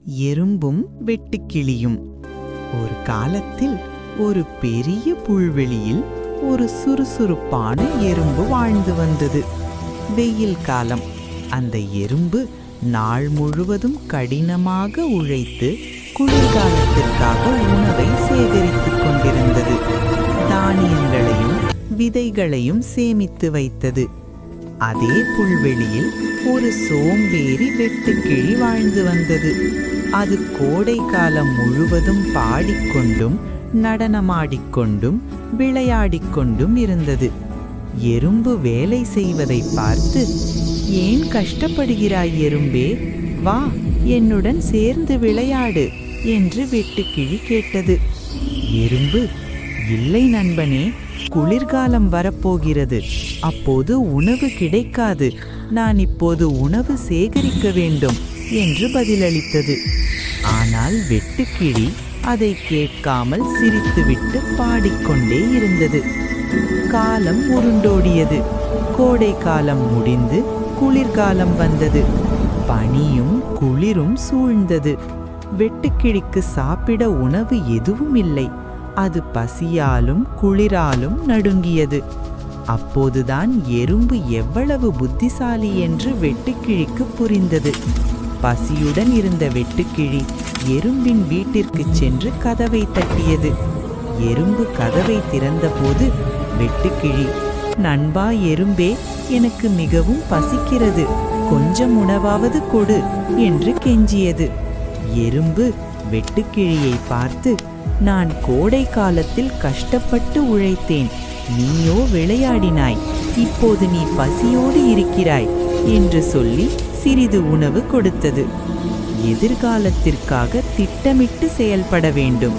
எறும்பும் வெட்டுக்கிளியும். ஒரு காலத்தில் ஒரு பெரிய புல்வெளியில் ஒரு சுறுசுறுப்பான எறும்பு வாழ்ந்து வந்தது. வெயில் காலம். அந்த எறும்பு நாள் முழுவதும் கடினமாக உழைத்து குளிர்காலத்திற்காக உணவை சேகரித்துக் கொண்டிருந்தது. தானியங்களையும் விதைகளையும் சேமித்து வைத்தது. அதே புல்வெளியில் ஒரு சோம்பேறி வெட்டுக்கிளி வாழ்ந்து வந்தது. அது கோடை காலம் முழுவதும் பாடிக்கொண்டும் நடனமாடிக்கொண்டும் விளையாடிக்கொண்டும் இருந்தது. எறும்பு வேலை செய்வதை பார்த்து, "ஏன் கஷ்டப்படுகிறாய் எறும்பே? வா, என்னுடன் சேர்ந்து விளையாடு" என்று வெட்டுக்கிளி கேட்டது. எறும்பு, "இல்லை நண்பனே, குளிர்காலம் வரப்போகிறது. அப்போது உணவு கிடைக்காது. நான் இப்போது உணவு சேகரிக்க வேண்டும்" என்று பதிலளித்தது. ஆனால் வெட்டுக்கிளி அதை கேட்காமல் சிரித்துவிட்டு பாடிக்கொண்டே இருந்தது. காலம் உருண்டோடியது. கோடை காலம் முடிந்து குளிர்காலம் வந்தது. பனியும் குளிரும் சூழ்ந்தது. வெட்டுக்கிளிக்கு சாப்பிட உணவு எதுவும் இல்லை. அது பசியாலும் குளிராலும் நடுங்கியது. அப்போதுதான் எறும்பு எவ்வளவு புத்திசாலி என்று வெட்டுக்கிளிக்கு புரிந்தது. பசியுடன் இருந்த வெட்டுக்கிளி எறும்பின் வீட்டிற்கு சென்று கதவை தட்டியது. எறும்பு கதவை திறந்தபோது வெட்டுக்கிளி, "நண்பா எறும்பே, எனக்கு மிகவும் பசிக்கிறது. கொஞ்சம் உணவாவது கொடு" என்று கெஞ்சியது. எறும்பு வெட்டுக்கிளியை பார்த்து, "நான் கோடை காலத்தில் கஷ்டப்பட்டு உழைத்தேன். நீயோ விளையாடினாய். இப்போது நீ பசியோடு இருக்கிறாய்" என்று சொல்லி சிறிது உணவு கொடுத்தது. எதிர்காலத்திற்காக திட்டமிட்டு செயல்பட வேண்டும்.